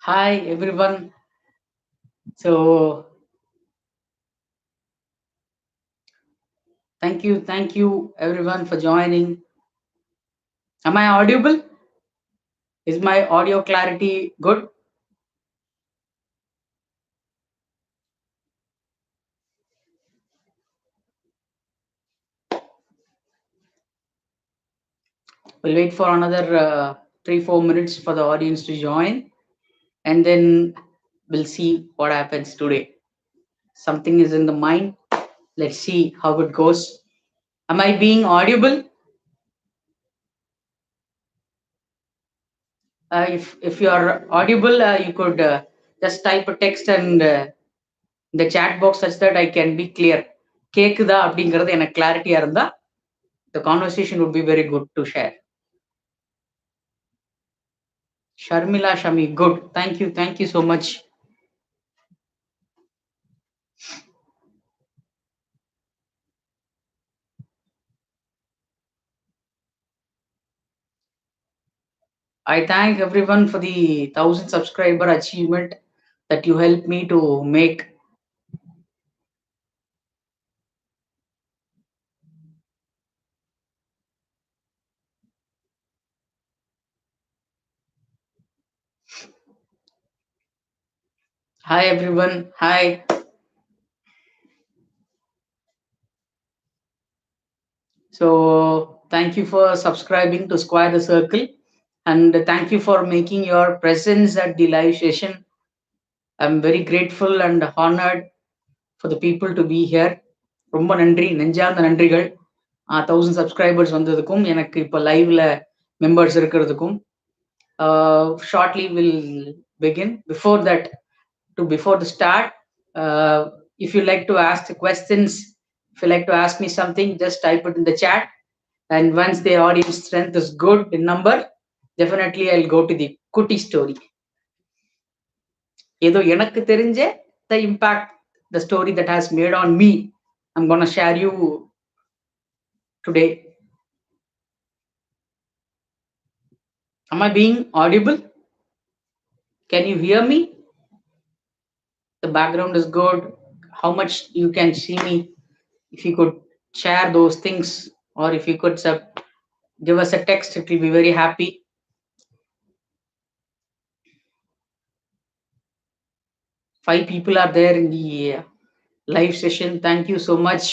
Hi everyone. So thank you everyone for joining. Am I audible? Is my audio clarity good? We'll wait for another 3-4 minutes for the audience to join, and then we'll see what happens today. Something is in the mind. Let's see how it goes. Am I being audible? If you are audible, you could just type a text and the chat box such that I can be clear. கேக்குதா அப்படிங்கிறது எனக்கு கிளாரிட்டியா இருந்தா the conversation would be very good to share. Sharmila Shami, good. Thank you so much. I thank everyone for the 1,000 subscriber achievement that you helped me to make. Hi everyone. Hi. So thank you for subscribing to Square the Circle, and thank you for making your presence at the live session. I'm very grateful and honored for the people to be here. ரொம்ப நன்றி, நெஞ்சார்ந்த நன்றிகள். 1000 subscribers வந்ததுக்கும் எனக்கு இப்போ லைவ்ல members இருக்கிறதுக்கும். Shortly we'll begin. Before the start, if you like to ask the questions, if you like to ask me something, just type it in the chat. And once the audience strength is good in number, definitely I'll go to the kutty story. ஏதோ எனக்கு தெரிஞ்ச the impact, the story that has made on me, I'm going to share you today. Am I being audible? Can you hear me? The background is good. How much you can see me? If you could share those things, or if you could give us a text, it will be very happy. 5 people are there in the live session. Thank you so much.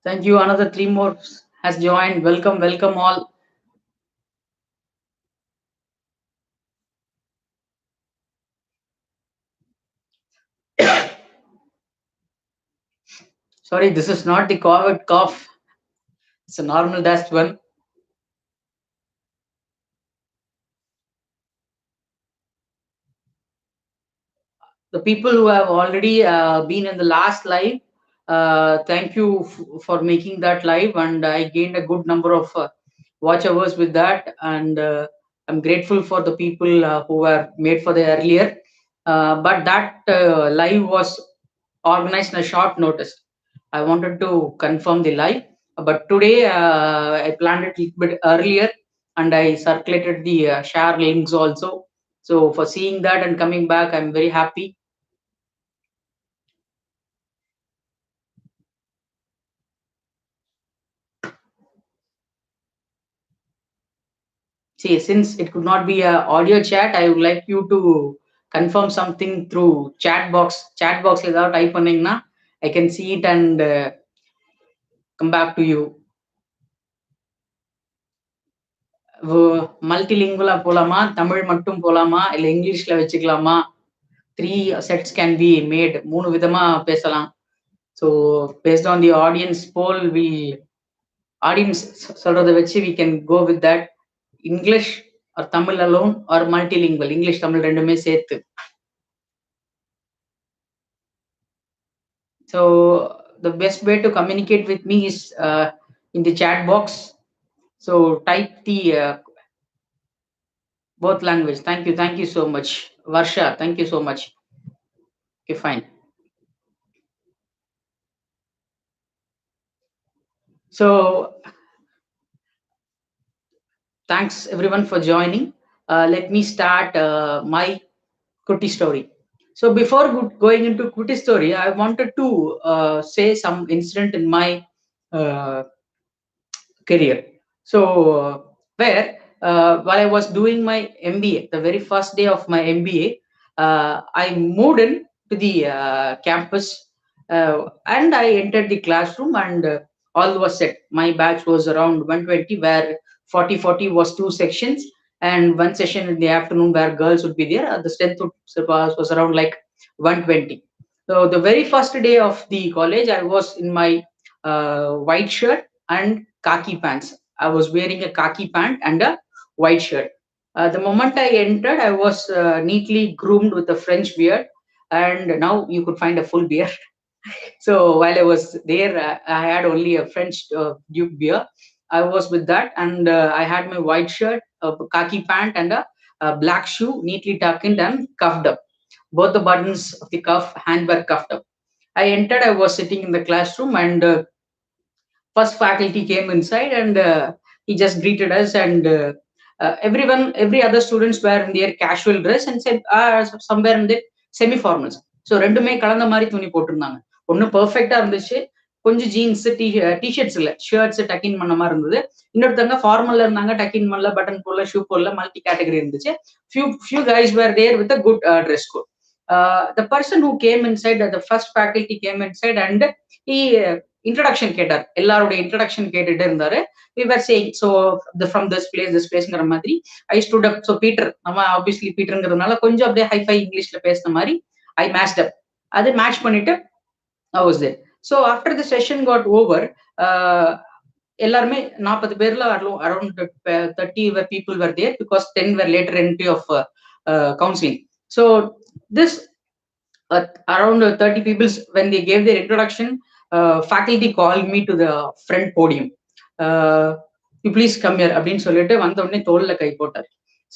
Thank you. Another 3 more has joined. Welcome all. Sorry, this is not the COVID cough. It's a normal dust one. The people who have already been in the last live, thank you for making that live, and I gained a good number of watch hours with that, and I'm grateful for the people who were made for the earlier, but that live was organized in a short notice. I wanted to confirm the live, but today I planned it a little bit earlier, and I circulated the share links also. So for seeing that and coming back, I'm very happy. See, since it could not be a audio chat, I would like you to confirm something through chat box. Chat box without type பண்ணீங்கன்னா I can see it and come back to you. மல்டிலிங்குவலா போலாமா, தமிழ் மட்டும் போலாமா, இல்ல இங்கிலீஷ்ல வச்சுக்கலாமா? 3 sets can be made. 3 விதமா பேசலாம். So based on the audience poll, audience சொல்றத வச்சு we can go with that. English or Tamil alone or multilingual, English Tamil ரெண்டுமே சேர்த்து. So the best way to communicate with me is in the chat box. So type the both language. Thank you so much, Varsha. Thank you so much. Okay, fine. So thanks everyone for joining. Let me start my kutty story. So before going into kutty story, I wanted to say some incident in my uh, career. So where while I was doing my MBA, the very first day of my MBA, I moved in to the campus and I entered the classroom and all was set. My batch was around 120, where 40 was two sections and one session in the afternoon where girls would be there. The strength was around like 120. So the very first day of the college, I was in my white shirt and khaki pants. I was wearing a khaki pant and a white shirt. The moment I entered, I was neatly groomed with a French beard, and now you could find a full beard. So while I was there, I had only a French Duke beard. I was with that, and I had my white shirt, a khaki pant, and a black shoe, neatly tucked in and cuffed up. Both the buttons of the cuff hand were cuffed up. I entered. I was sitting in the classroom, and first faculty came inside and he just greeted us and every other students were in their casual dress and said somewhere in the semi formals. So ரெண்டுமே கலந்த மாதிரி துணி போட்டிருந்தாங்க. ஒன்னு பெர்ஃபெக்டா இருந்துச்சு, கொஞ்சம் jeans T-shirts இல்ல shirts tuck in பண்ண மாதிரி இருந்தது. இன்னொருத்தவங்க ஃபார்மல்ல இருந்தாங்க, டக்கின் பண்ணல, பட்டன் போடல, ஷூ போடல, மல்டி கேட்டகரி இருந்துச்சு. few guys were there with a good dress code. The person who came inside, the first faculty came inside and he introduction கேட்டார். எல்லாருடைய இன்ட்ரடக்ஷன் கேட்டுட்டு இருந்தாரு. we were saying so from this placeங்கிற மாதிரி I stood up. so Peter, நம்ம obviously பீட்டர்ங்கிறதுனால கொஞ்சம் அப்படியே hi-fi இங்கிலீஷ்ல பேசின மாதிரி I matched up. அது மேட்ச் பண்ணிட்டு I was there. So after the session got over, எல்லாருமே 40 பேர்ல around 30 people were there because 10 were later entry of counseling. So this around 30 people, when they gave their introduction, faculty called me to the front podium. You please come here அப்படின்னு சொல்லிட்டு வந்த உடனே தோல்ல கை போட்டார்.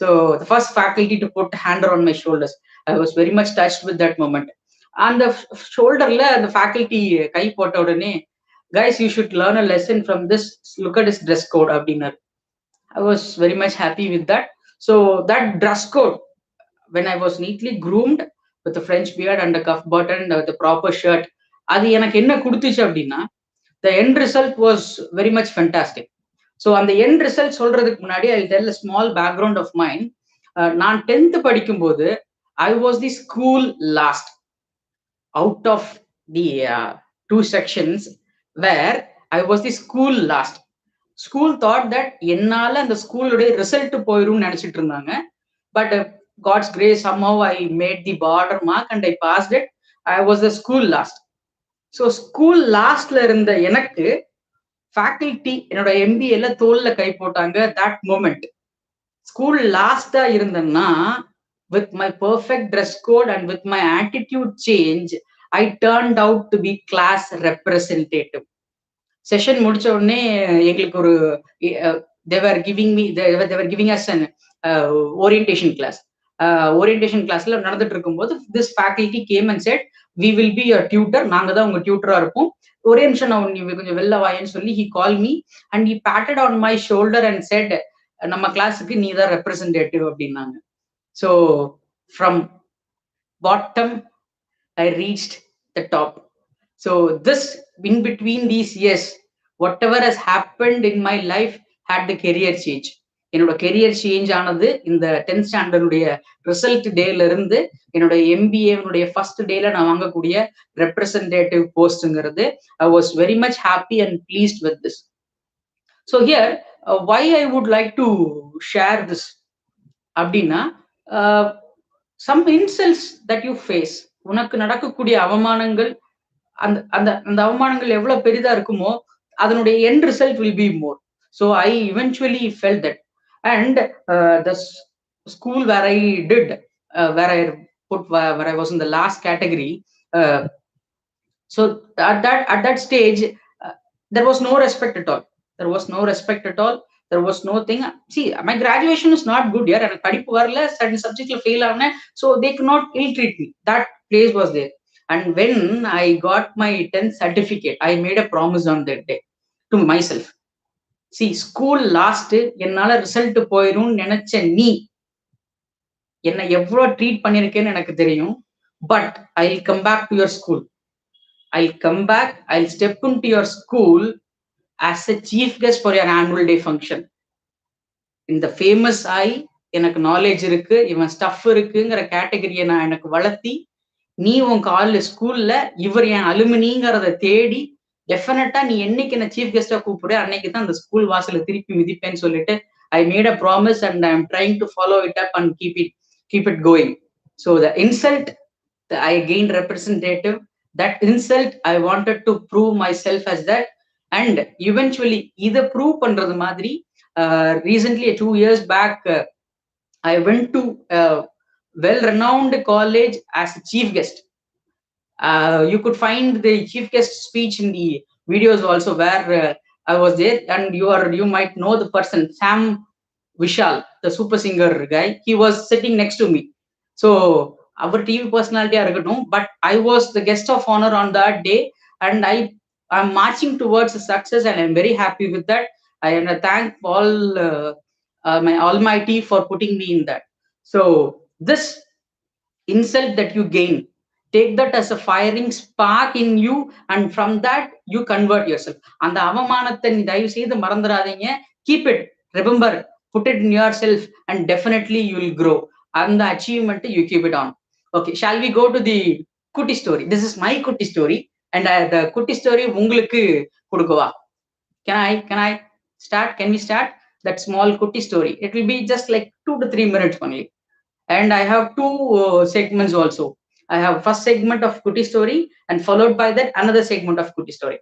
So the first faculty to put hand on my shoulders. I was very much touched with that moment. அந்த ஷோல்டர்ல அந்த faculty கை போட்ட உடனே, guys, you should learn a lesson from this. Look at this dress code அப்படின்னாரு. I was very much happy with that. So that dress code, when I was neatly groomed with a French beard and a cuff button, the proper shirt, அது எனக்கு என்ன கொடுத்துச்சு அப்படின்னா, the end result was very much fantastic. So அந்த end result சொல்றதுக்கு முன்னாடி I'll tell a small background of mine. நான் 10th படிக்கும்போது I was the school last out of the two sections where I was the school last. School thought that என்னால அந்த ஸ்கூலுடைய result போயிரும் நினைச்சிட்டு இருந்தாங்க. But God's grace, somehow I made the border mark and I passed it. I was the school last. So school lastல இருந்த எனக்கு faculty என்னோட MBA ல தோல்ல கை போட்டாங்க. that moment school last-ஆ இருந்தேன்னா, with my perfect dress code and with my attitude change, I turned out to be class representative. Session முடிச்ச உடனே எங்களுக்கு ஒரு they were giving us an orientation class. Orientation கிளாஸ்ல நடந்துட்டு இருக்கும்போது this faculty came and said, we will be your tutor. நாங்க தான் உங்க டியூட்டரா இருப்போம். ஒரே நிமிஷம் நான் நீ கொஞ்சம் வெளில வாயன்னு சொல்லி he called me and he patted on my shoulder and said, நம்ம கிளாஸுக்கு நீ தான் ரெப்ரசன்டேட்டிவ் அப்படின்னாங்க. So from bottom I reached the top. So this, in between these years, whatever has happened in my life had the career change. என்னோட career change ஆனது இந்த 10th ஸ்டாண்டர்டுடைய result டேல இருந்து என்னோட MBA ஃபர்ஸ்ட் டேல நான் வாங்கக்கூடிய representative போஸ்ட்ங்கிறது. I was very much happy and pleased with this. So here, why I would like to share this அப்படின்னா, some insults that you face, உனக்கு நடக்கக்கூடிய அவமானங்கள், அந்த அந்த அந்த அவமானங்கள் எவ்வளவு பெரிதா இருக்குமோ அதனுடைய end result will be more. So I eventually felt that. And the school where I did, where I was in the last category, so at that stage, there was no respect at all. There was no respect at all. There was no thing. See, my graduation is not good here, and படிப்பு வரல, certain subjectல fail ஆனேன். So they could not ill treat me. That place was there. And when I got my 10th certificate, I made a promise on that day to myself. See, school last, என்னால result போயிரும் நினைச்ச நீ என்ன எவ்வளவு treat பண்ணிருக்கேன்னு எனக்கு தெரியும். But I come back to your school. I'll come back, I'll step into your school as a chief guest for your annual day function. இந்த ஃபேமஸ் ஆகி எனக்கு நாலேஜ் இருக்கு, இவன் ஸ்டஃப் இருக்குங்கிற கேட்டகரியை நான் எனக்கு வளர்த்தி, நீ உன் காலேஜ் ஸ்கூல்ல இவர் என் அலுமினிங்கிறத தேடி டெஃபினட்டா நீ என்னைக்கு என்ன சீஃப் கெஸ்டா கூப்பிடு, அன்னைக்கு தான் அந்த ஸ்கூல் வாசல திருப்பி மிதிப்பேன்னு சொல்லிட்டு I made a promise and I am trying to follow it up and keep it going. So the insult, I gained representative. That insult, I wanted to prove myself as that, and eventually இதை prove பண்றது மாதிரி recently 2 years back I went to a well-renowned college as a chief guest. You could find the chief guest speech in the videos also where I was there, and you might know the person, Sam Vishal, the super singer guy. He was sitting next to me. So our TV personality இருக்கட்டும், but I was the guest of honor on that day, and I'm marching towards success, and I'm very happy with that. I thank all my Almighty for putting me in that. So this insult that you gain, take that as a firing spark in you, and from that you convert yourself. அந்த அவமானத்தை நீ தயவு செய்து மறந்துடாதீங்க. Keep it, remember, put it in yourself, and definitely you will grow. And the achievement you keep it on. Okay, shall we go to the kutty story? This is my kutty story, and the kutty story உங்களுக்கு கொடுக்கவா? Can I start? Can we start that small kutty story? It will be just like 2 to 3 minutes only. And I have two segments also. I have first segment of kutty story, and followed by that another segment of kutty story.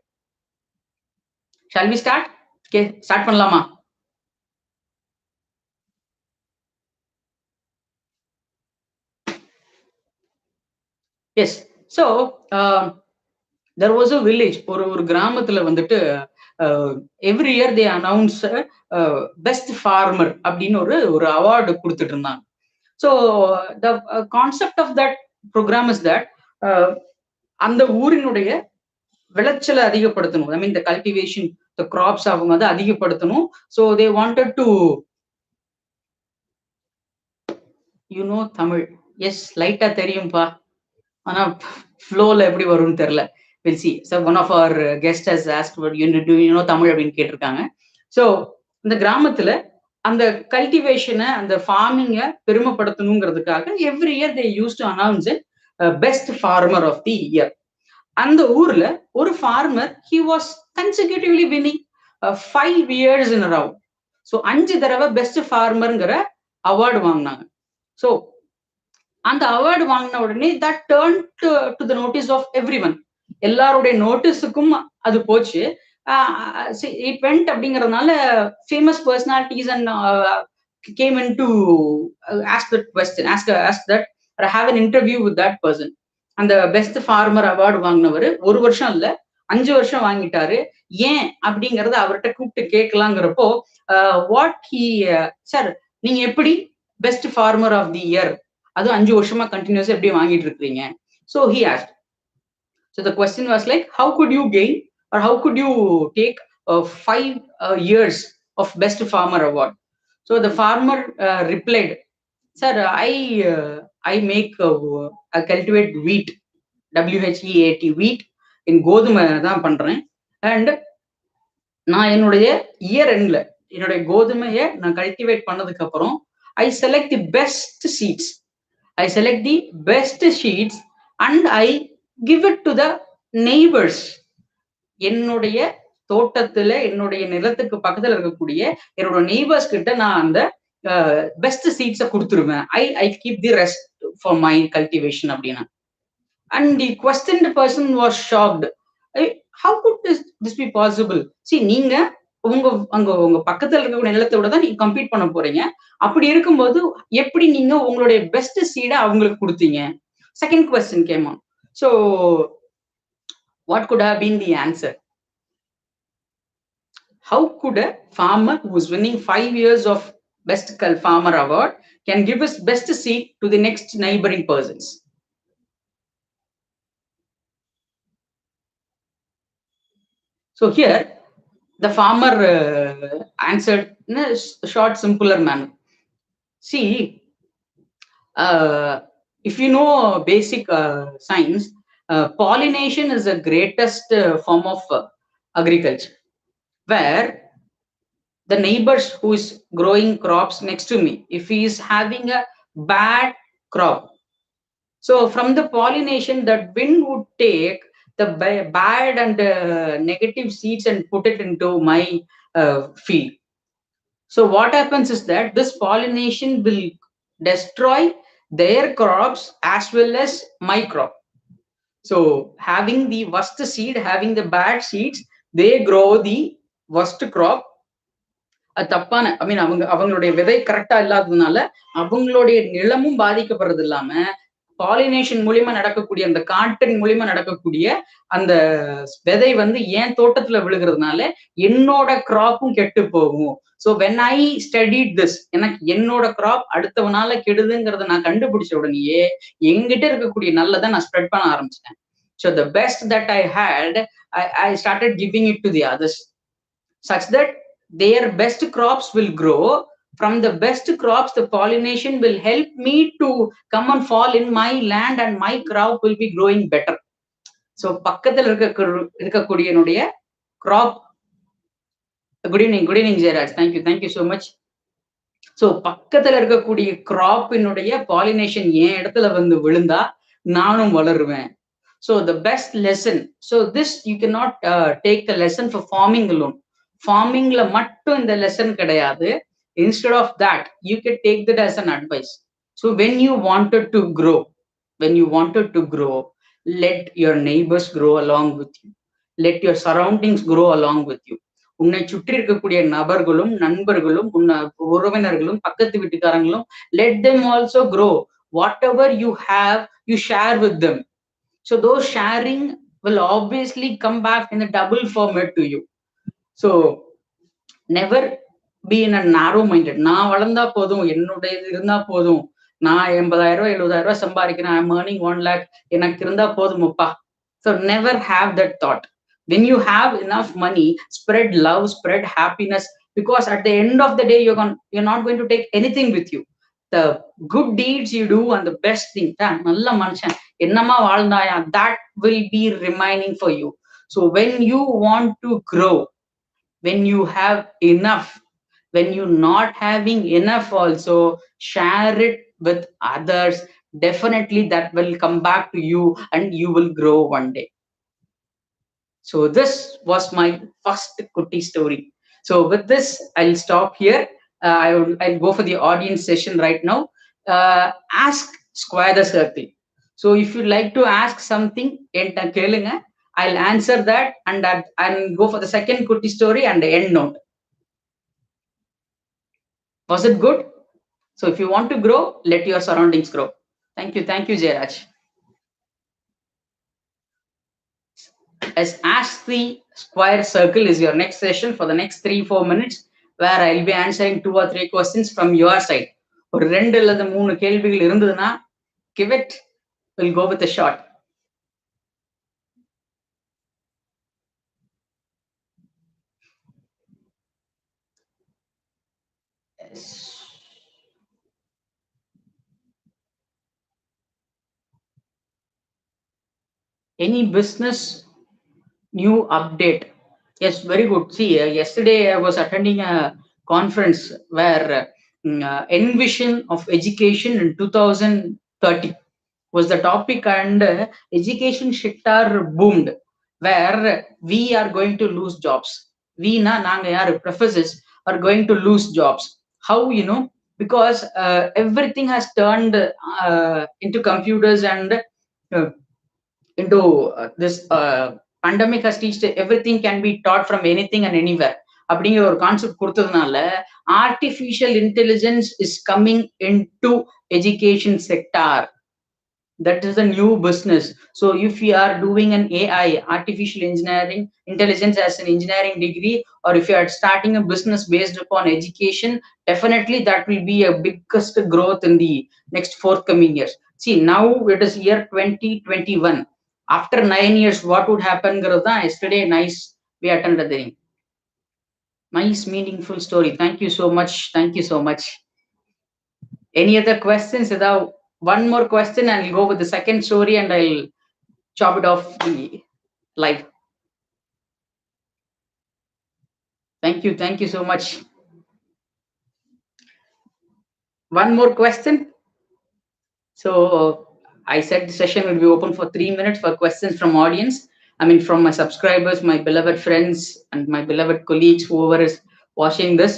Shall we start? Okay, start பண்ணலாமா? Yes. So there was a village, ஒரு கிராமத்துல வந்துட்டு every year they announce best farmer அப்படின்னு ஒரு award கொடுத்துட்டு இருந்தாங்க. So the concept of that program is that அந்த ஊரினுடைய விளைச்சலை அதிகப்படுத்தணும். ஐ மீன் த கல்டிவேஷன், த கிராப்ஸ் அவங்க வந்து அதிகப்படுத்தணும். So they wanted to Tamil. Yes, லைட்டா தெரியும்பா, ஆனா ஃப்ளோல எப்படி வரும்னு தெரியல. Will see. So one of our guest has asked Tamil அப்படின்னு கேட்டிருக்காங்க. ஸோ இந்த கிராமத்துல அந்த கல்டிவேஷனை, அந்த ஃபார்மிங்கை பெருமைப்படுத்தணுங்கிறதுக்காக every year they use to announce best farmer of the year. அந்த ஊர்ல ஒரு farmer, he was consecutively winning 5 years in a row. So 5 தடவை பெஸ்ட் ஃபார்மருங்கிற அவார்டு வாங்கினாங்க. ஸோ அந்த அவார்டு வாங்கின உடனே that turn to the notice of every one. எல்லாருடைய நோட்டீஸுக்கும் அது போச்சு. இட் வெண்ட் அப்படிங்கறதுனால famous personalities and came in to ask that question, ask that or have an interview with that person. அந்த பெஸ்ட் ஃபார்மர் அவார்டு வாங்கினவர் 1 வருஷம் இல்ல 5 வருஷம் வாங்கிட்டாரு. ஏன் அப்படிங்கறத அவர்கிட்ட கூப்பிட்டு கேட்கலாங்கிறப்போ, வாட் ஹி சார், நீங்க எப்படி best farmer of the year, அதுவும் 5 வருஷமா கண்டினியூஸா எப்படி வாங்கிட்டு இருக்கீங்க? So he asked. So the question was like, how could you gain, or how could you take 5 years of best farmer award? So the farmer replied, sir, I make I cultivate wheat, WHEAT, wheat, in கோதுமை தான் பண்றேன். And நான் என்னுடைய year எண்ட்ல என்னுடைய கோதுமையை நான் cultivate பண்ணதுக்கு அப்புறம் I select the best seeds. I select the best seeds and I give it to the neighbors. என்னுடைய தோட்டத்துல, என்னுடைய நிலத்துக்கு பக்கத்துல இருக்கக்கூடிய என்னோட நெய்பர்ஸ் கிட்ட நான் அந்த பெஸ்ட் சீட்ஸை கொடுத்துருவேன். I keep the rest for my cultivation அப்படின்னா. And the questioned person was shocked. How could this be possible? See, நீங்க உங்க பக்கத்துல இருக்கக்கூடிய நிலத்தை விட தான் நீங்க கம்பீட் பண்ண போறீங்க. அப்படி இருக்கும்போது எப்படி நீங்க உங்களுடைய பெஸ்ட் சீடை அவங்களுக்கு கொடுத்தீங்க? Second question game on. So what could have been the answer? how could a farmer who is winning 5 years of best farmer award can give his best seed to the next neighboring persons? So here, the farmer answered in a short, simpler manner. See, if you know basic science, pollination is the greatest form of agriculture, where the neighbors who is growing crops next to me, if he is having a bad crop, so from the pollination, that wind would take the bad and negative seeds and put it into my field. So what happens is that this pollination will destroy their crops as well as my crop. So having the worst seed, having the bad seeds, they grow the worst crop. அது தப்பான ஐ மீன் அவங்களுடைய விதை கரெக்டா இல்லாததுனால அவங்களுடைய நிலமும் பாதிக்கப்படுறது இல்லாம பாலினேஷன் மூலியமா நடக்கக்கூடிய அந்த காற்றின் மூலியமா நடக்கக்கூடிய அந்த விதை வந்து ஏன் தோட்டத்துல விழுகிறதுனால என்னோட கிராப்பும் கெட்டு போகும். So when I studied this, எனக்கு என்னோட கிராப் அடுத்தவனால கெடுதுங்கிறத நான் கண்டுபிடிச்ச உடனேயே எங்கிட்ட இருக்கக்கூடிய நல்லதை நான் ஸ்ப்ரெட் பண்ண ஆரம்பிச்சிட்டேன். So the best that I had, I started giving it to the others such that their best crops will grow. From the best crops, the pollination will help me to come and fall in my land and my crop will be growing better. So பக்கத்துல இருக்கக்கூடிய என்னுடைய crop. Good evening Jairaj, thank you so much. So பக்கத்துல இருக்கக்கூடிய கிராப்பினுடைய pollination என் இடத்துல வந்து விழுந்தா நானும் வளருவேன். So the best lesson, so this you cannot take the lesson for farming alone. ஃபார்மிங்ல மட்டும் இந்த லெசன் கிடையாது. Instead of that, you can take that as an advice. So when you wanted to grow, let your neighbors grow along with you. Let your surroundings grow along with you. உன்னை சுற்றி இருக்கக்கூடிய நபர்களும் நண்பர்களும் உறவினர்களும் பக்கத்து வீட்டுக்காரங்களும் let them also grow. Whatever you have, you share with them. So those sharing will obviously come back in a double format to you. So never be in a narrow minded. நான் வளர்ந்தா போதும், என்னுடைய இருந்தா போதும், நான் 80,000 70,000 சம்பாதிக்கிறேன், I am earning 1 lakh, எனக்கு இருந்தா போதுமப்பா. So never have that thought. When you have enough money, spread love, spread happiness, because at the end of the day you're not going to take anything with you. The good deeds you do and the best thing, நல்ல மனுஷன் என்னமா வாழ்ந்தாயா, that will be remaining for you. So when you want to grow, when you have enough, when you're not having enough also, share it with others. Definitely that will come back to you and you will grow one day. So this was my first kutty story. So with this I'll stop here. I'll go for the audience session right now. Ask square the circle. So if you like to ask something, I'll answer that and go for the second kutty story and the end note. Was it good? So if you want to grow, let your surroundings grow. Thank you Jairaj. As Ask the Square Circle is your next session for the next 3-4 minutes, where I'll be answering 2 or 3 questions from your side. ஒரு 2 அல்லது 3 கேள்விகள் இருந்ததுன்னா give it, we'll go with a shot. Yes. Any business new update? Yes, very good. See, yesterday I was attending a conference where envision of education in 2030 was the topic, and education sector boomed, where we are going to lose jobs. We naanga yaar professors are going to lose jobs. How? Because everything has turned into computers and into this pandemic has teached everything can be taught from anything and anywhere. அப்படிங்கிற ஒரு concept கொடுத்ததுனால artificial intelligence is coming into education sector. That is the new business. So if you are doing an AI, artificial engineering, intelligence as an engineering degree, or if you are starting a business based upon education, definitely that will be a biggest growth in the next forthcoming years. See, now it is year 2021. After 9 years, what would happen? Yesterday, nice, we attended the nice, meaningful story. Thank you so much. Thank you so much. Any other questions? Without one more question, and I'll go with the second story, and I'll chop it off the live. Thank you. Thank you so much. One more question. So I said the session will be open for 3 minutes for questions from audience. I mean, from my subscribers, my beloved friends, and my beloved colleagues, whoever is watching this.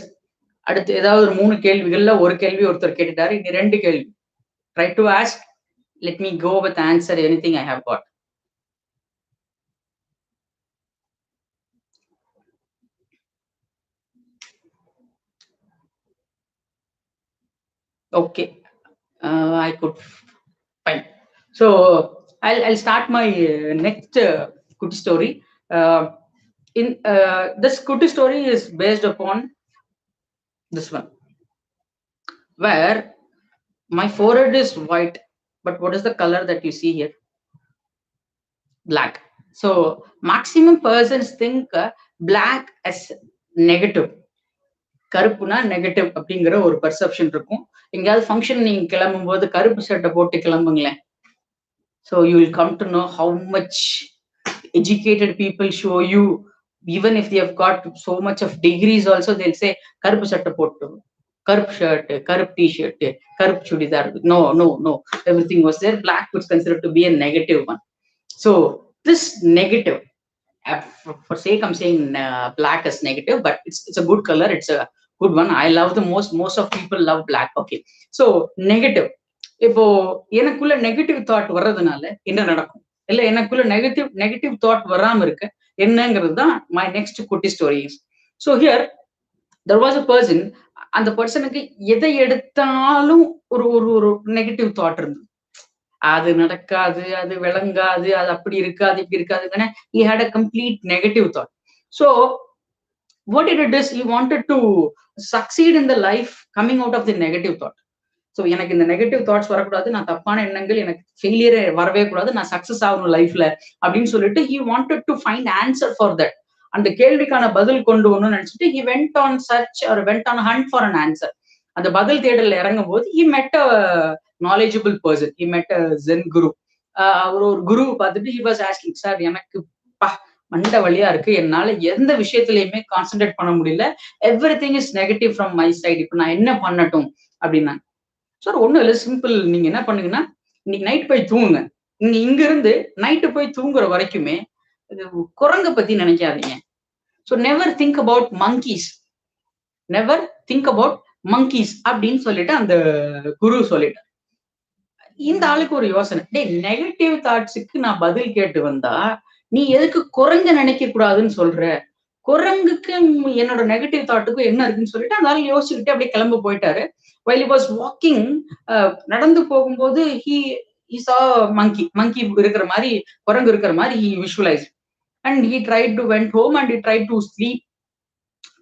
அடுத்து ஏதாவது ஒரு 3 கேள்விகள்ல ஒரு கேள்வி ஒருத்தர் கேட்டுட்டாரு. இனி 2 கேள்வி. Try to ask. Let me go with answer anything I have got. Okay. I could fine. So I'll start my next good story. In this good story is based upon this one, where my forehead is white, but what is the color that you see here? Black. So maximum persons think black as negative. கருப்புனா negative அப்படிங்கிற ஒரு perception இருக்கும். எங்கேயாவது function நீங்க கிளம்பும் போது கருப்பு சட்டை போட்டு கிளம்புங்களேன். So you will come to know how much educated people show you, even if they have got so much of degrees also, they'll say கருப்பு சட்டை போட்டு, கருப்பு ஷர்ட், கருப்பு டிஷர்ட், கருப்பு churidar. No, everything was there. Black was considered to be a negative one. So this negative, for sake I'm saying black is negative, but it's a good color. It's a good one. I love the most of people love black. Okay, so negative. இப்போ எனக்குள்ள negative thought வர்றதுனால என்ன நடக்கும், இல்ல எனக்குள்ள negative thought வராம இருக்க என்னங்கிறது தான் மை நெக்ஸ்ட் குட்டி stories. So here there was a person. அந்த பர்சனுக்கு எதை எடுத்தாலும் ஒரு ஒரு ஒரு நெகட்டிவ் தாட் இருந்தது. அது நடக்காது, அது விளங்காது, அது அப்படி இருக்காது, இப்படி இருக்காதுன்னு he had a complete negative thought. So what he did is he wanted to succeed in the life coming out of the negative thought. So எனக்கு இந்த நெகட்டிவ் தாட்ஸ் வரக்கூடாது, நான் தப்பான எண்ணங்கள், எனக்கு ஃபெயிலியரே வரவே கூடாது, நான் சக்சஸ் ஆகணும் லைஃப்ல அப்படின்னு சொல்லிட்டு he wanted to find answer for that. அந்த கேள்விக்கான பதில் கொண்டு வரணும்னு நினைச்சிட்டு he went on search or went on hunt for an answer. அந்த பதில் தேடல இறங்கும் போது he met a knowledgeable person. He met a Zen guru. அவர் ஒரு குரு பார்த்துட்டு he was asking, சார் எனக்கு மண்ட வழியா இருக்கு, என்னால எந்த விஷயத்திலயுமே கான்சென்ட்ரேட் பண்ண முடியல, every thing is negative from my side, இப்போ நான் என்ன பண்ணட்டும் அப்படின்னா. சார் ஒன்றும் இல்லை, சிம்பிள். நீங்க என்ன பண்ணுங்கன்னா, இன்னைக்கு நைட் போய் தூங்குங்க. நீங்க இங்க இருந்து நைட்டு போய் தூங்குற வரைக்குமே குரங்க பத்தி நினைக்காதீங்க. So never think about monkeys, never think about monkeys அப்படின்னு சொல்லிட்டு அந்த குரு சொல்லிட்டு. இந்த ஆளுக்கு ஒரு யோசனை, டே நெகட்டிவ் தாட்ஸுக்கு நான் பதில் கேட்டு வந்தா நீ எதுக்கு குரங்க நினைக்க கூடாதுன்னு சொல்ற, குரங்குக்கு என்னோட நெகட்டிவ் தாட்டுக்கும் என்ன இருக்குன்னு சொல்லிட்டு அந்த ஆள் யோசிச்சுக்கிட்டே அப்படியே கிளம்ப போயிட்டாரு. while he was walking, நடந்து போகும்போது he saw monkey இருக்கிற மாதிரி, குரங்கு இருக்கிற மாதிரி he visualized, and he tried to went home and he tried to sleep.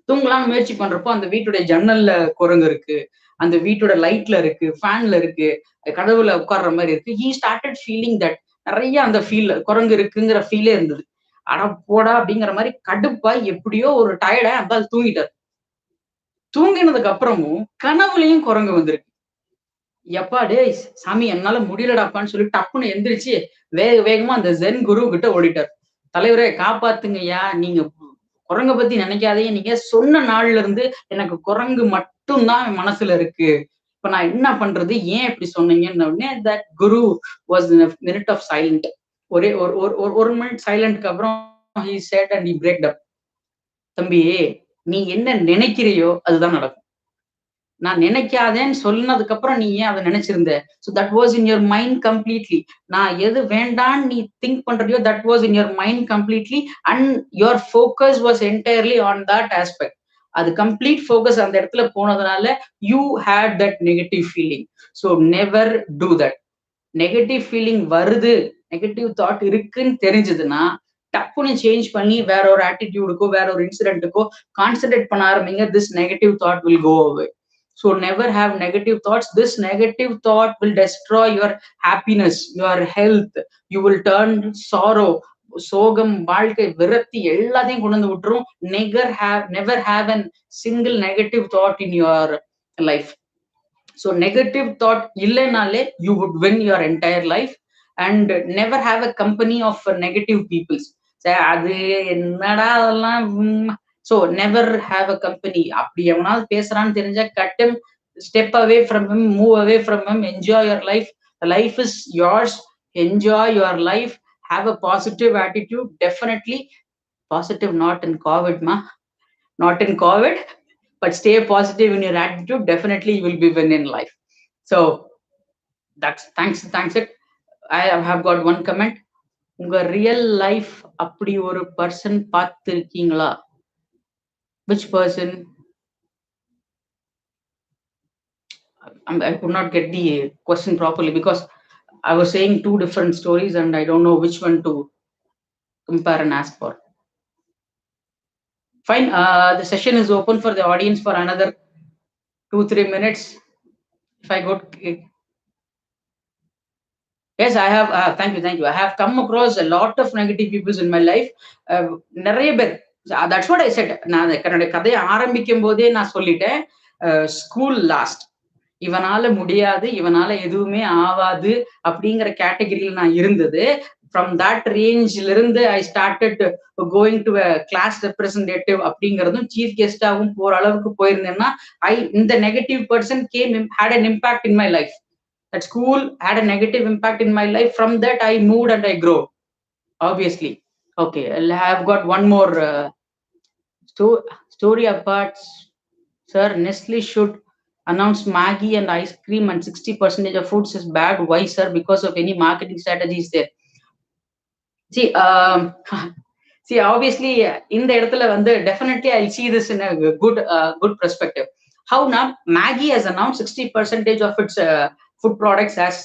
தூங்கலாம்னு முயற்சி பண்றப்போ அந்த வீட்டுடைய ஜன்னல்ல குரங்கு இருக்கு, அந்த வீட்டோட லைட்ல இருக்கு, ஃபேன்ல இருக்கு, கதவுல உட்கார்ற மாதிரி இருக்கு. he started feeling that, நிறைய அந்த ஃபீல் குரங்கு இருக்குங்கிற ஃபீலே இருந்தது. அட போடா அப்படிங்கிற மாதிரி கடுப்பா எப்படியோ ஒரு டயர்டா அந்த தூங்கிட்டார். தூங்கினதுக்கு அப்புறமும் கனவுலையும் குரங்கு வந்திருக்கு. எப்பா டே சாமி என்னால முடியலடாப்பான்னு சொல்லி டப்புன்னு எந்திரிச்சு வேகமா அந்த ஜென் குரு கிட்ட ஓடிட்டார். தலைவரே காப்பாத்துங்கய்யா, நீங்க குரங்க பத்தி நினைக்காதீங்க, நீங்க சொன்ன நாள்ல இருந்து எனக்கு குரங்கு மட்டும்தான் மனசுல இருக்கு, இப்ப நான் என்ன பண்றது, ஏன் இப்படி சொன்னீங்கன்னு உடனே that guru was in a minute of silent. ஒரே ஒரு மினிட் சைலண்ட்க்கு அப்புறம் he said and he break up. தம்பி, நீ என்ன நினைக்கிறியோ அதுதான் நடக்கும். நான் நினைக்காதேன்னு சொன்னதுக்கு அப்புறம் நீ ஏன் அதை நினைச்சிருந்த? So that was in your mind completely. நான் எது வேண்டான்னு நீ திங்க் பண்றியோ that was in your mind completely, and your focus was entirely on that aspect. அது கம்ப்ளீட் ஃபோக்கஸ் அந்த இடத்துல போனதுனால you had that negative feeling. So never do that. Negative feeling வருது, நெகட்டிவ் தாட் இருக்குன்னு தெரிஞ்சதுன்னா டப்புன்னு சேஞ்ச் பண்ணி வேற ஒரு ஆட்டிடியூடுக்கோ வேற ஒரு இன்சிடென்ட்டுக்கோ கான்சென்ட்ரேட் பண்ண ஆரம்பிங்க. This negative thought will go away. So never have negative thoughts. This negative thought will destroy your happiness, your health. You will turn sorrow, சோகம், வாழ்க்கை, விரக்தி எல்லாத்தையும் கொண்டு வந்து விட்டுரும். Never have an single negative thought in your life. So negative thought இல்லைனாலே you would win your entire life. And never have a company of negative peoples. அது என்னடா அதெல்லாம். So never have a company. அப்படி எவனாவது பேசுறான்னு தெரிஞ்சா கட்டம், step away from him, move away from him, enjoy your life. Life is yours. Enjoy your life. Have a positive attitude. Definitely positive, not in COVID, ma. Not in COVID, but stay positive in your attitude. Definitely, you will be win in life. So thanks it. I have got one comment. உங்க real life அப்படி ஒரு person பார்த்திருக்கீங்களா? Which person? I could not get the question properly because I was saying two different stories and I don't know which one to compare and ask for. Fine. The session is open for the audience for another 2-3 minutes. If I got. Yes, I have. Thank you. I have come across a lot of negative people in my life. நிறைய பேர். That's what I said. நான் என்னோட கதையை ஆரம்பிக்கும் போதே நான் சொல்லிட்டேன். School last, இவனால முடியாது, இவனால எதுவுமே ஆவாது அப்படிங்கிற கேட்டகரியில் நான் இருந்தது. ஃப்ரம் தட் ரேஞ்சில இருந்து I started going to class representative அப்படிங்கிறதும் சீஃப் கெஸ்டாகவும் போற அளவுக்கு போயிருந்தேன்னா இந்த negative person had an impact in my life. That school had a negative impact in my life. From that I moved and I grew, obviously. Okay, I have got one more story apart. Sir, Nestle should announce Maggie and ice cream and 60% of foods is bad. Why, sir? Because of any marketing strategies there. See, see, obviously, in the இடத்துல வந்து definitely I'll see this in a good perspective. How now Maggie has announced 60% of its food products as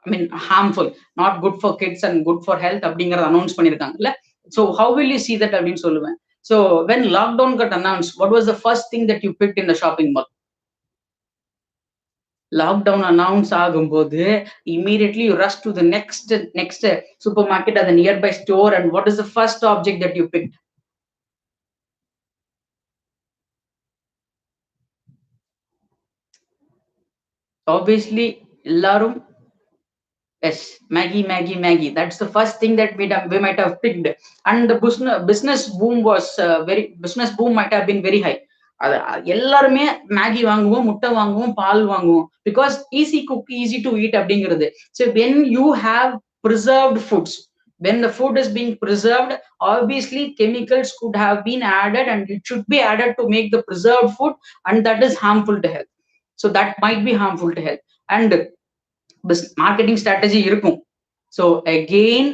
I mean harmful, not good for kids and good for health அப்படிங்கறத announce பண்ணிருக்காங்கல்ல. So how will you see that அப்படின்னு சொல்லுவேன். So when lockdown got announced, what was the first thing that you picked in the shopping mall? Lockdown announce ஆகும்போது immediately you rush to the next supermarket at the nearby store, and what is the first object that you picked? Obviously எல்லாரும். Yes, Maggie. That's the first thing that we might have picked. And the business boom was business boom might have been very high. எல்லாருமே Maggi வாங்குவோம், முட்டை வாங்குவோம், பால் வாங்குவோம், because easy cook, easy to eat அப்படிங்கிறது. So when you have preserved foods, when the food is being preserved, obviously chemicals could have been added and it should be added to make the preserved food, and that is harmful to health. So that might be harmful to health. And marketing strategy இருக்கும். So again,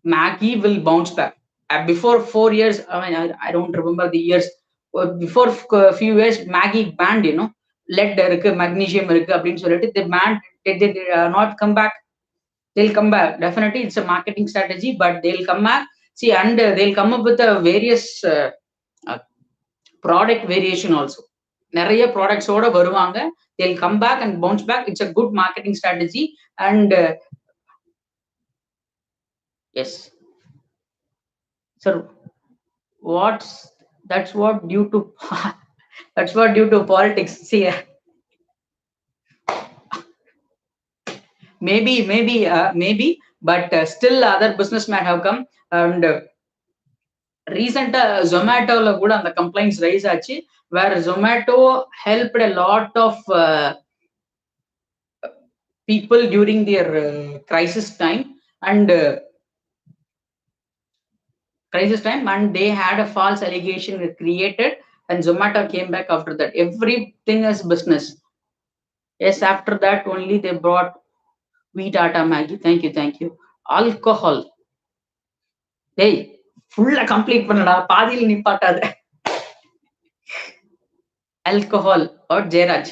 Maggie will bounce back. Before 4 years, I mean, I don't remember the years. Before a few years, Maggie banned, lead இருக்கு, magnesium இருக்கு அப்படின்னு சொல்லிட்டு they banned. They not come back. They'll come back. Definitely, it's a marketing strategy, but they'll come back. See, and they'll come up with a various product variation also. நிறைய ப்ராடக்ட்ஸோட வருவாங்க. They'll come back and bounce back. It's a good marketing strategy. And yes, sir, that's what due to that's what due to politics. See, maybe, but still other businessmen have come. And ரீசெண்டா ஜொமேட்டோல கூட அந்த complaints raise ஆச்சு, where Zomato helped a lot of people during their crisis time, and they had a false allegation created, and Zomato came back after that. Everything is business. Yes, after that only they brought wheat atta Maggie. Thank you. Alcohol. Hey, full complete பண்ணடா, பாதியில் நிப்பாட்டாத. Alcohol or Jairaj.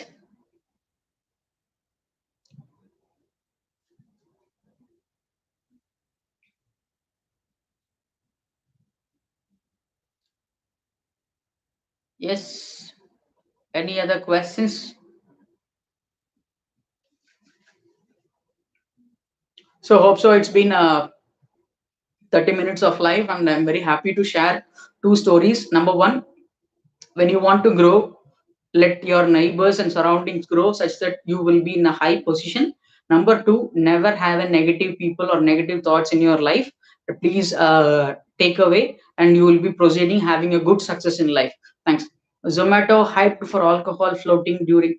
Yes. Any other questions? So hope so. It's been 30 minutes of life, and I'm very happy to share two stories. Number one, when you want to grow, let your neighbors and surroundings grow such that you will be in a high position. Number two, never have a negative people or negative thoughts in your life. Please take away, and you will be proceeding having a good success in life. Thanks. Zomato hyped for alcohol floating during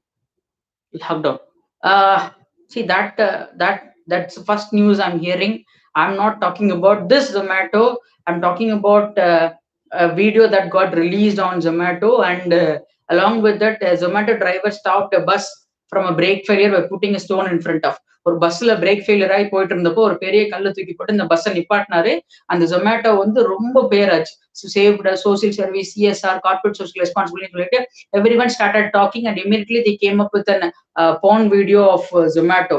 lockdown. Uh, See that's the first news I'm hearing. I'm not talking about this Zomato. I'm talking about a video that got released on Zomato, and along with that, a Zomato driver stopped a bus from a brake failure by putting a stone in front of. ஒரு பஸ்ல break failure ஆகி போயிட்டு இருந்தப்போ ஒரு பெரிய கல்லை தூக்கி போட்டு இந்த பஸ்ஸை நிப்பாட்டினாரு. அந்த ஜொமேட்டோ வந்து ரொம்ப பேராச்சு. Saved social service, CSR, corporate social responsibility சொல்லிட்டு everyone started talking, and immediately they came up with an porn video of Zomato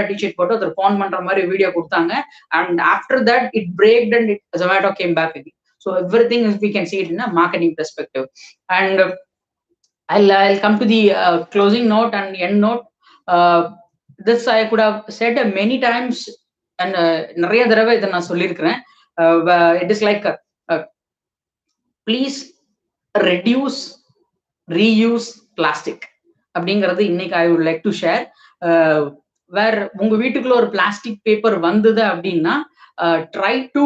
t-shirt போட்டு ஒரு porn பண்ற மாதிரி வீடியோ கொடுத்தாங்க. And after that it breaked, and Zomato came back again. So everything is, we can see it in a marketing perspective. And I'll come to the closing note and end note. This I could have said many times, and நிறைய தடவை இதை நான் சொல்லியிருக்கிறேன். It is like please reduce, reuse plastic அப்படிங்கிறது இன்னைக்கு I would like to share. வேற உங்க வீட்டுக்குள்ள ஒரு பிளாஸ்டிக் பேப்பர் வந்தது அப்படின்னா, try to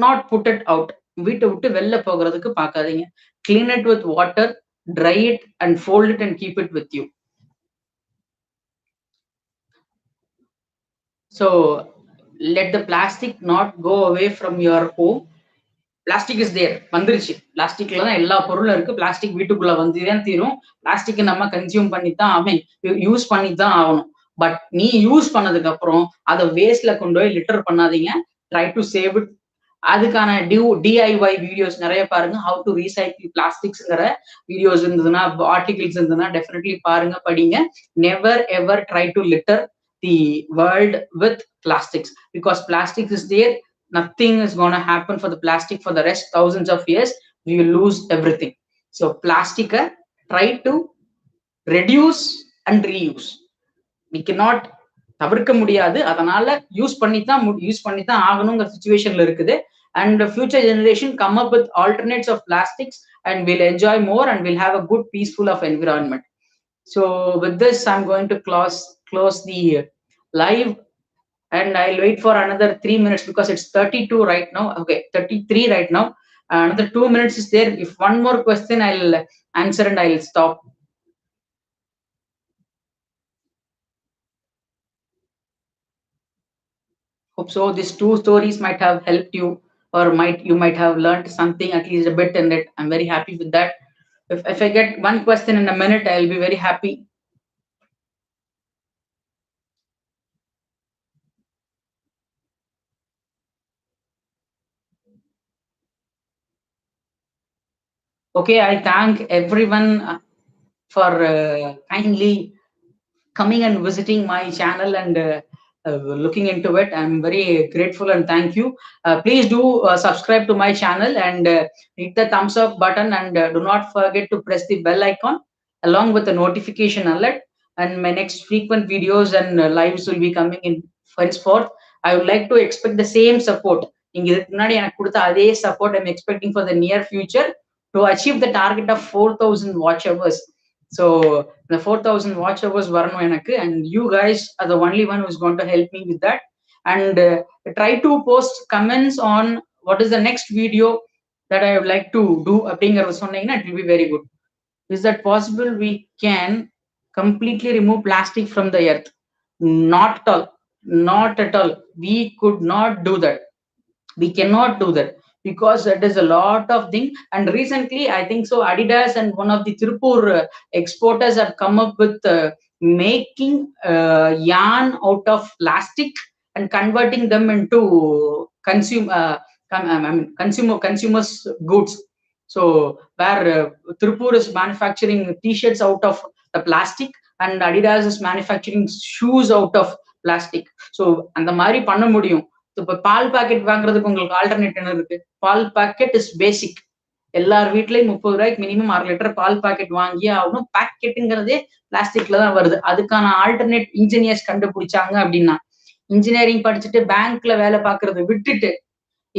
not put it out. வீட்டை விட்டு வெளில போகிறதுக்கு பார்க்காதீங்க. Clean it with water, dry it and fold it and keep it with you. So let the plastic not go away from your home. Plastic is there, வந்துருச்சு. பிளாஸ்டிக்ல தான் எல்லா பொருளும் இருக்கு. பிளாஸ்டிக் வீட்டுக்குள்ள வந்துதான் தீரும். பிளாஸ்டிக் நம்ம கன்சியூம் பண்ணித்தான் யூஸ் பண்ணித்தான் ஆகணும். பட் நீ யூஸ் பண்ணதுக்கு அப்புறம் அதை வேஸ்ட்ல கொண்டு போய் லிட்டர் பண்ணாதீங்க. Try to save it. அதுக்கான டிஐஒய் வீடியோஸ் நிறைய பாருங்க. ஹவு டு ரீசைக்கிள் பிளாஸ்டிக்ஸ்ங்கிற வீடியோஸ் இருந்ததுன்னா, ஆர்டிகிள்ஸ் இருந்ததுன்னா டெஃபினெட்லி பாருங்க, படிங்க. Never ever try to litter the world with plastics, because plastics is there. Nothing is going to happen for the plastic for the rest thousands of years. We will lose everything. So plastic, try to reduce and reuse. We cannot தவிர்க்க முடியாது. அதனால use பண்ணித்தான் ஆகணுங்கிற சிச்சுவேஷன்ல இருக்குது. And the future generation come up with alternates of plastics, and we'll enjoy more, and we'll have a good peaceful of environment. So with this, I'm going to close the live, and I'll wait for another 3 minutes because it's 32 right now. Okay, 33 right now. Another 2 minutes is there. If one more question, I'll answer and I'll stop. Hope so. These two stories might have helped you, or you might have learned something at least a bit in it. I'm very happy with that. If I get one question in a minute, I'll be very happy. Okay, I thank everyone for kindly coming and visiting my channel and looking into it. I'm very grateful and thank you. Please do subscribe to my channel and hit the thumbs up button, and do not forget to press the bell icon along with the notification alert. And my next frequent videos and lives will be coming in henceforth. I would like to expect the same support. நீங்க இதுக்கு முன்னாடி எனக்கு கொடுத்த அதே support I'm expecting for the near future to achieve the target of 4,000 watch hours. So the 4,000 watch hours வரணும் எனக்கு, and you guys are the only one who's going to help me with that. And try to post comments on what is the next video that I would like to do அப்படிங்கறத சொன்னீங்கன்னா it will be very good. Is that possible? We can completely remove plastic from the earth? Not at all. Not at all. We could not do that. We cannot do that because it is a lot of thing. And recently I think so Adidas and one of the Tirupur exporters have come up with making yarn out of plastic and converting them into consumers goods. So where Tirupur is manufacturing t-shirts out of the plastic, and Adidas is manufacturing shoes out of plastic. So அந்த மாதிரி பண்ண முடியும். இப்போ பால் packet வாங்குறதுக்கு உங்களுக்கு alternate என்ன இருக்கு? பால் packet is பேசிக். எல்லார் வீட்லயும் 30 ரூபாய்க்கு மினிமம் 1/2 லிட்டர் பால் பாக்கெட் வாங்கியே ஆகணும். பாக்கெட்டுங்கிறதே பிளாஸ்டிக்ல தான் வருது. அதுக்கான ஆல்டர்னேட் இன்ஜினியர்ஸ் கண்டுபிடிச்சாங்க அப்படின்னா, இன்ஜினியரிங் படிச்சுட்டு பேங்க்ல வேலை பார்க்கறத விட்டுட்டு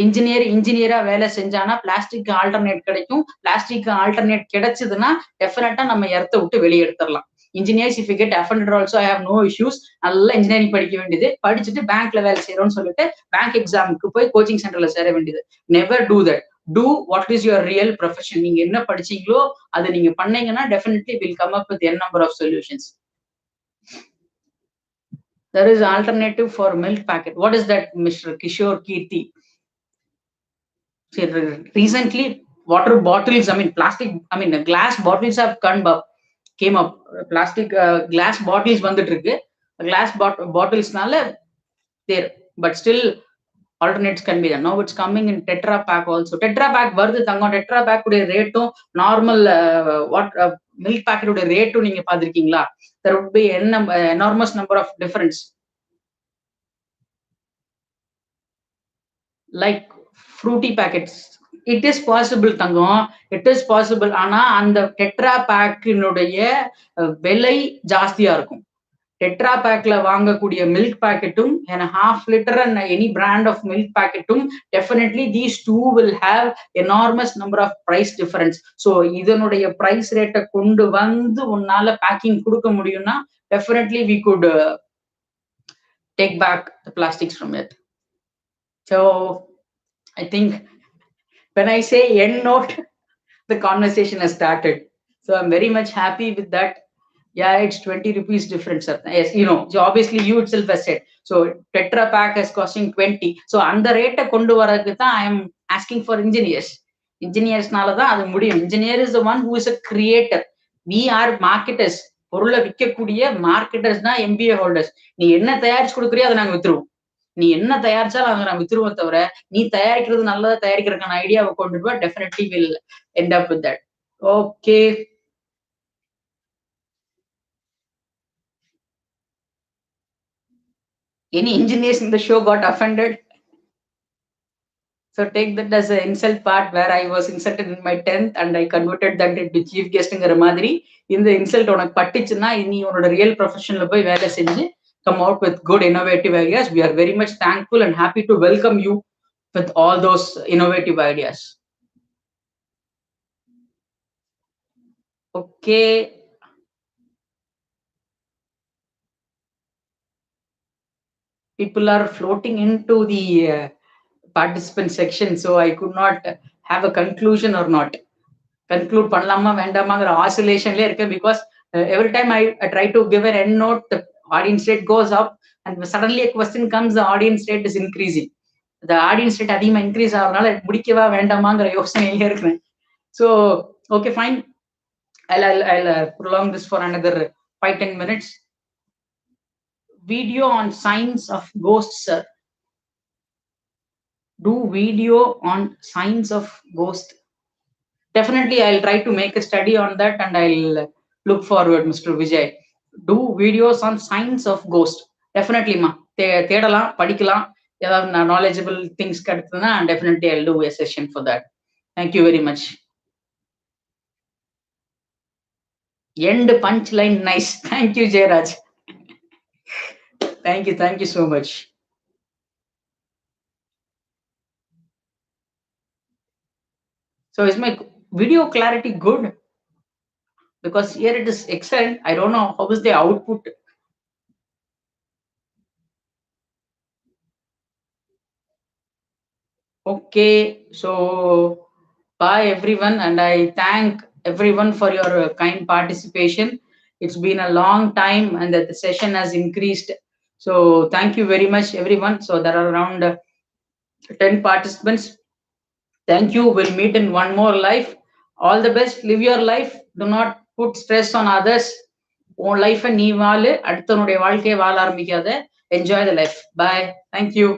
இன்ஜினியரா வேலை செஞ்சானா பிளாஸ்டிக் ஆல்டர்னேட் கிடைக்கும். பிளாஸ்டிக் ஆல்டர்னேட் கிடைச்சதுன்னா டெஃபினட்டா நம்ம எர்த்த விட்டு வெளியே எடுத்துடலாம். Engineers if you get offended also I have no issues. நல்லா இன்ஜினியரிங் படிக்க வேண்டியது. படிச்சுட்டு பேங்க்ல வேலை செய்யறோம்னு சொல்லிட்டு பேங்க் எக்ஸாமுக்கு போய் கோச்சிங் சென்டர்ல சேர வேண்டியது. Never do that. Do what is your real profession. நீங்க என்ன படிச்சீங்களோ அதை நீங்க பண்ணீங்கன்னா definitely will come up with n number of solutions. There is alternative for milk packet. What is that, Mr. Kishore Kirti? Recently water bottles, I mean plastic, I mean glass bottles have came up. Plastic glass bottles வந்துட்டு இருக்கு. Glass bottles-னால there, but still alternates can be done. Now it's coming in tetra pack also. Tetra pack வருது தங்கம். tetra pack உடைய ரேட்டும் normal milk packet உடைய ரேட்டும் நீங்க பாத்திருக்கீங்களா? There would be enormous number of difference. Like fruity packets, it is possible Thangam, it is possible. ஆனா அந்த tetra பேக்கினுடைய விலை ஜாஸ்தியா இருக்கும். டெட்ரா பேக்ல வாங்கக்கூடிய மில்க் பாக்கெட்டும் and half liter and any brand of milk packetடும் definitely these two will have enormous number of price difference. So இதனுடைய price rate கொண்டு வந்து உன்னால பேக்கிங் கொடுக்க முடியும்னா definitely we could take back the plastics from it. So I think when I say end note, the conversation has started. So I'm very much happy with that. Yeah, it's 20 rupees difference, sir. Yes, so obviously you itself has said. So tetra pack is costing 20. So அந்த ரேட்டை கொண்டு வரதுக்கு தான் I am asking for engineers. Engineersனால தான் அது முடியும். Engineer is the one who is a creator. We are marketers. பொருளை விற்கக்கூடிய marketers தான் MBA holders. நீ என்ன தயாரிச்சு கொடுக்குறியோ அதை நாங்க வித்துருவோம். நீ என்ன தயாரிச்சாலும் அதை நான் வித்துருவோம் தவிர நீ தயாரிக்கிறது நல்லதா தயாரிக்கிறதுக்கான ஐடியாவை கொண்டுட்டு வா. Definitely will end up with that. Okay, any engineers in the show got offended? So take that as an insult part where I was insulted in my 10th and I converted that into chief guestங்கிற மாதிரி. இந்த insult உனக்கு பட்டுச்சுன்னா இனி உன்னோட real ப்ரொஃபஷன்ல போய் வேலை செஞ்சு come out with good innovative ideas. We are very much thankful and happy to welcome you with all those innovative ideas. Okay. People are floating into the participant section, so I could not have a conclusion or not. Conclude பண்ணலாமா வேண்டாமாங்கிற oscillationலயே இருக்கு. Because every time I try to give an end note, the audience rate goes up and suddenly a question comes, the audience rate is increasing. The audience rate அதிகமா increase ஆகிறதுனால முடிக்கவா வேண்டாமாங்கிற யோசனையிலே இருக்கிறேன். So okay, fine. I'll prolong this for another 5-10 minutes. Video on signs of ghosts, sir. Do video on signs of ghost. Definitely I'll try to make a study on that and I'll look forward, Mr. Vijay. Do videos on signs of ghost. Definitely ma தேடலாம், படிக்கலாம். ஏதாவது knowledgeable things கிடைத்ததுன்னா definitely I'll do a session for that. Thank you very much. End punchline nice. Thank you, Jayraj. Thank you so much. So is my video clarity good? Because here it is excellent. I don't know how is the output. Okay, so bye everyone, and I thank everyone for your kind participation. It's been a long time and that the session has increased. So thank you very much everyone. So there are around 10 participants. Thank you. We'll meet in one more life. All the best. Live your life. Do not put stress on others. Own life and நீ வாழு. அடுத்தவனுடைய வாழ்க்கையை வாழ ஆரம்பிக்காத. Enjoy the life. Bye. Thank you.